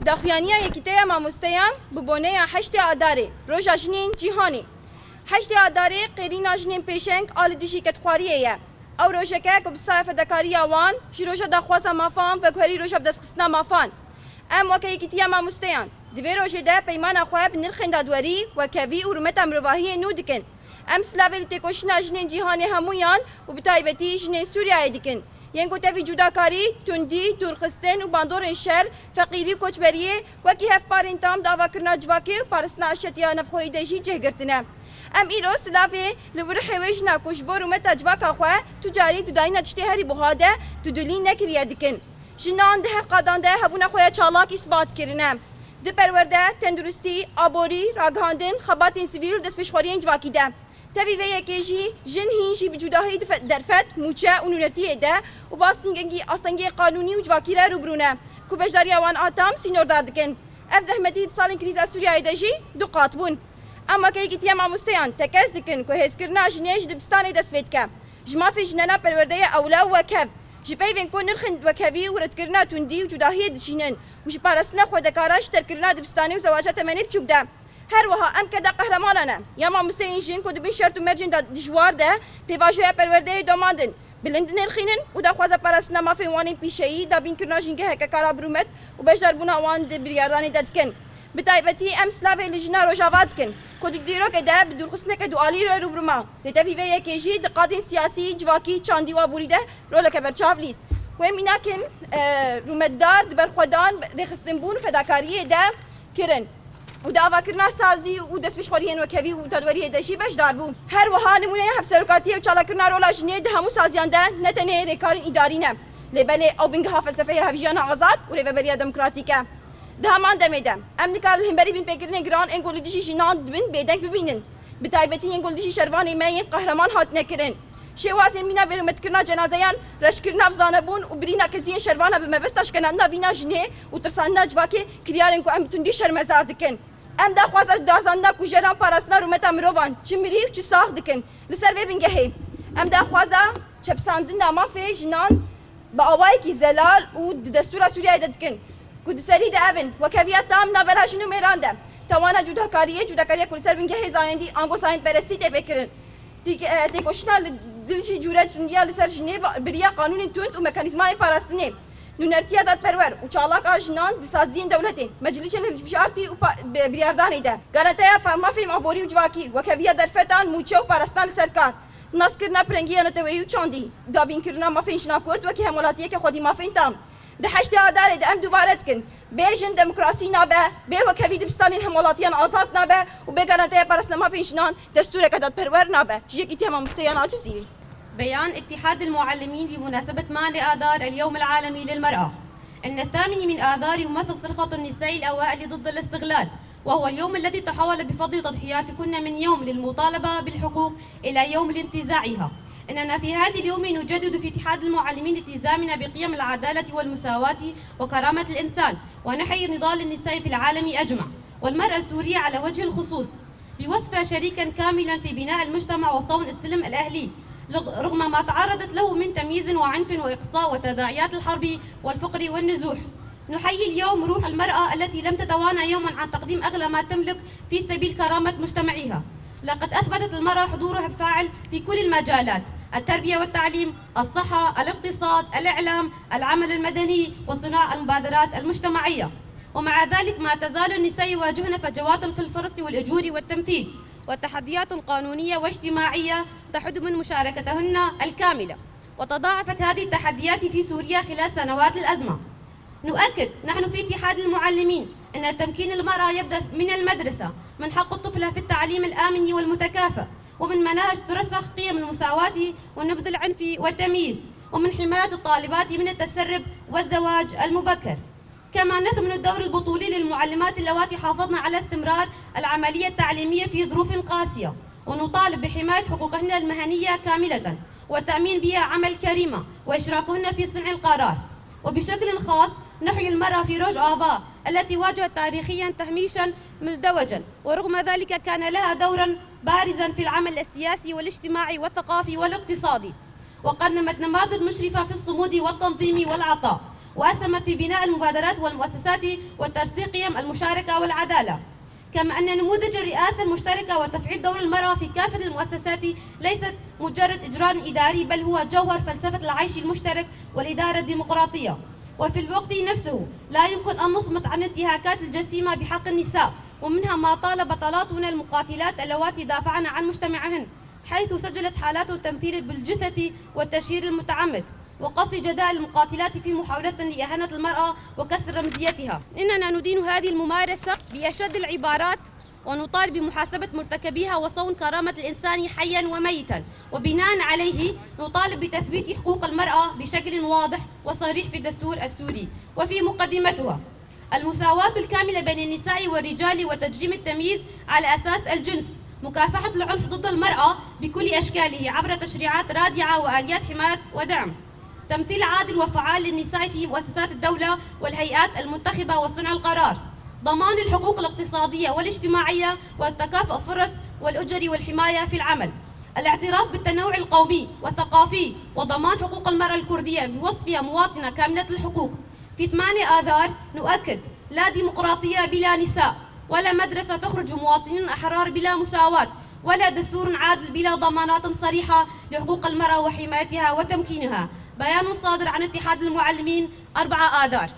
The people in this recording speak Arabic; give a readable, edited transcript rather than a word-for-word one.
داخوانیا یکیتیا ماموستیان ببونه هشت آداره روز جنین جهانی هشت آداره قرین جنین پیشنگ آل دیجی کتخواریه او روزه که بصایف دکاری آوان جروج دخواست مافان و کاری روز بدست خسنا مافان ام وکی یکیتیا ماموستیان دوی روزه ده پیمان خواب نرخند دادوری و کوی ورمت امروهی نودکن ام سلاوی تکوشنا جنین جهانی همویان و بتایبتی جنین سوریه دیکن ینگو تفی جداکاری، تندی، دورخستن و باندور شهر، فقیری و کچبریه وکی هف پارین تام دعوا کرنا جواکی و پارسنا اشتیا نفخوی دژی جه گرتنه. ام ایرو سلافه لور حویجنا کشبور و مت جواکا خواه تجاری تداین تشتی هری بهاده تدلی نکریه دکن. جنان ده قادان ده هبونا خواه چالاک اثبات کرنه. ده پرورده تندرستی، آبوری، راگهاندن، خباتین سویل دست پیشخورین جواکی ده. تبي ويا كيجي جن هيجي بجداهي درفت موچه ونورتي ده وباستنجي اصلا قانوني وجواكيره روبرونا كوبجداري وان اتام سينور داردكن اف زحمتي صالن كريزا سوريا دجي دقاتبون اما كي جيت يا مستيان تكاسدكن كو هسكرنا جنيج دبستاني دسبيتكا جما في جنانا پرورديه اولا وكف جبي بين كون نرخن وكفي ورتكرنا تندي وجداهي دشينن وش بارسنا خودكاراش تركرنا دبستاني وزواجات مني بچوكدا هر وها ام كدا قهرمانانا يا ما مستينجين كود بين شرط مرجن دجوار ده بيواجه پرورده دوماندن بلندن الخينن ودا خوازا پرسنا ما في واني بيشي دا بين كرنا جنگه هكا كارا برومت وبجدار بونا وان د بريارداني ددكن بتايبتي ام سلافي لجنا روجاواتكن كود ديرو كده بدور خصنا كدوالي رو بروما تتفي في كيجي دقادين سياسي جواكي چاندي وابوريده رولك برچاف ليست وميناكن رومتدار دبر خدان رخصتن بون فداكاريه ده كرن و دعوا کرنا سازی و دست پیشخوریین و کوی و تدوری دشی بش داربو هر وها نمونه هفسرکاتی و چالا کرنا رولا جنی ده همو سازیان ده نتنه ریکارین اداری نه لبله او بنگها فلسفه هفجان آزاد و ریوبریا دموکراتیکه ده همان دمیدم ام نکار همبری بین پیکرین گران انگول دیشی جنان بین بیدنگ ببینن بتایبتی انگول دیشی شروانی می قهرمان هات نکرن شواز مینا برمت کرنا جنازیان رش کرنا بزانبون و برینا کزین شروانه بمبستش کنن نوینا جنه و ترساننا جواکی کریارن کو ام تندی شرمزار دکن ام دا خوازش دارزاننا کجران پاراسنا رومت امروان چمری و چی ساخت دکن لسر وی بنگهی ام دا خوازا چپساندن ما فی جنان با آوای کی زلال و دستور سوریه دکن کد سری ده اون و کویت تام نبرها جنو میرانده توانا جداکاریه کل سر بنگهی زایندی آنگو سایند پرستی تبکرن تیکوشنا دلشی جورت جندیا لسر جنه بریا قانون توند و مکانیزمای پاراستنی نونرتیا داد پرور و چالاک آجنان دسازین دولتی مجلسین البشارتی و بریاردانی ده گارانتیا مافی مابوری و جواکی و کویا در فتان موچه و پاراستان سرکار ناس کرنا پرنگی نتوی و چاندی دابین کرنا مافین شناکورت و که همولاتیه که خودی مافین تام ده هشت آداره ده ام دوبارت کن بیژن دموکراسی نابه به و کوی دبستانین همولاتیان آزاد نابه و به گارانتیا پاراستان مافین شنان دستور کداد پرور نابه جیکی تمام مستیان آجزیری بيان اتحاد المعلمين بمناسبة 8 آذار اليوم العالمي للمرأة إن 8 من آذار يمثل صرخة النساء الأوائل ضد الاستغلال وهو اليوم الذي تحول بفضل تضحياتكن من يوم للمطالبة بالحقوق إلى يوم لانتزاعها إننا في هذا اليوم نجدد في اتحاد المعلمين التزامنا بقيم العدالة والمساواة وكرامة الإنسان ونحيي نضال النساء في العالم أجمع والمرأة السورية على وجه الخصوص بوصفها شريكا كاملا في بناء المجتمع وصون السلم الأهلي رغم ما تعرضت له من تمييز وعنف وإقصاء وتداعيات الحرب والفقر والنزوح. نحيي اليوم روح المرأة التي لم تتوانى يوما عن تقديم أغلى ما تملك في سبيل كرامة مجتمعها. لقد أثبتت المرأة حضورها الفاعل في كل المجالات: التربية والتعليم، الصحة، الاقتصاد، الإعلام، العمل المدني وصناعة المبادرات المجتمعية. ومع ذلك ما تزال النساء يواجهن فجوات في الفرص والأجور والتمثيل وتحديات قانونية واجتماعية تحد من مشاركتهن الكاملة، وتضاعفت هذه التحديات في سوريا خلال سنوات الأزمة. نؤكد نحن في اتحاد المعلمين أن تمكين المرأة يبدأ من المدرسة، من حق الطفلة في التعليم الآمن والمتكافئ، ومن مناهج ترسخ قيم المساواة ونبذ العنف والتمييز، ومن حماية الطالبات من التسرب والزواج المبكر. كما نثمن الدور البطولي للمعلمات اللواتي حافظن على استمرار العملية التعليمية في ظروف قاسية، ونطالب بحماية حقوقهن المهنية كاملة والتأمين بها عمل كريمة وإشراكهن في صنع القرار. وبشكل خاص نحيي المرأة في روج آبا التي واجهت تاريخيا تهميشا مزدوجا، ورغم ذلك كان لها دورا بارزا في العمل السياسي والاجتماعي والثقافي والاقتصادي. وقدمت نماذج مشرفة في الصمود والتنظيم والعطاء، وأسهمت في بناء المبادرات والمؤسسات وترسيخ قيم المشاركة والعدالة. كما أن نموذج الرئاسة المشتركة وتفعيل دور المرأة في كافة المؤسسات ليست مجرد إجراء إداري، بل هو جوهر فلسفة العيش المشترك والإدارة الديمقراطية. وفي الوقت نفسه لا يمكن أن نصمت عن الانتهاكات الجسيمة بحق النساء، ومنها ما طالب بطلاتنا المقاتلات اللواتي دافعن عن مجتمعهن، حيث سجلت حالات التمثيل بالجثة والتشهير المتعمد وقص جداء المقاتلات في محاولة لإهانة المرأة وكسر رمزيتها. إننا ندين هذه الممارسة بأشد العبارات، ونطالب بمحاسبة مرتكبيها وصون كرامة الإنسان حيا وميتا، وبناء عليه نطالب بتثبيت حقوق المرأة بشكل واضح وصريح في الدستور السوري وفي مقدمتها المساواة الكاملة بين النساء والرجال وتجريم التمييز على أساس الجنس، مكافحة العنف ضد المرأة بكل أشكاله عبر تشريعات رادعة وآليات حماية ودعم، تمثيل عادل وفعال للنساء في مؤسسات الدولة والهيئات المنتخبة وصنع القرار، ضمان الحقوق الاقتصادية والاجتماعية والتكافؤ فرص والأجر والحماية في العمل، الاعتراف بالتنوع القومي والثقافي وضمان حقوق المرأة الكردية بوصفها مواطنة كاملة الحقوق. في 8 آذار نؤكد: لا ديمقراطية بلا نساء، ولا مدرسة تخرج مواطنين أحرار بلا مساواة، ولا دستور عادل بلا ضمانات صريحة لحقوق المرأة وحمايتها وتمكينها. بيان صادر عن اتحاد المعلمين 4 آذار.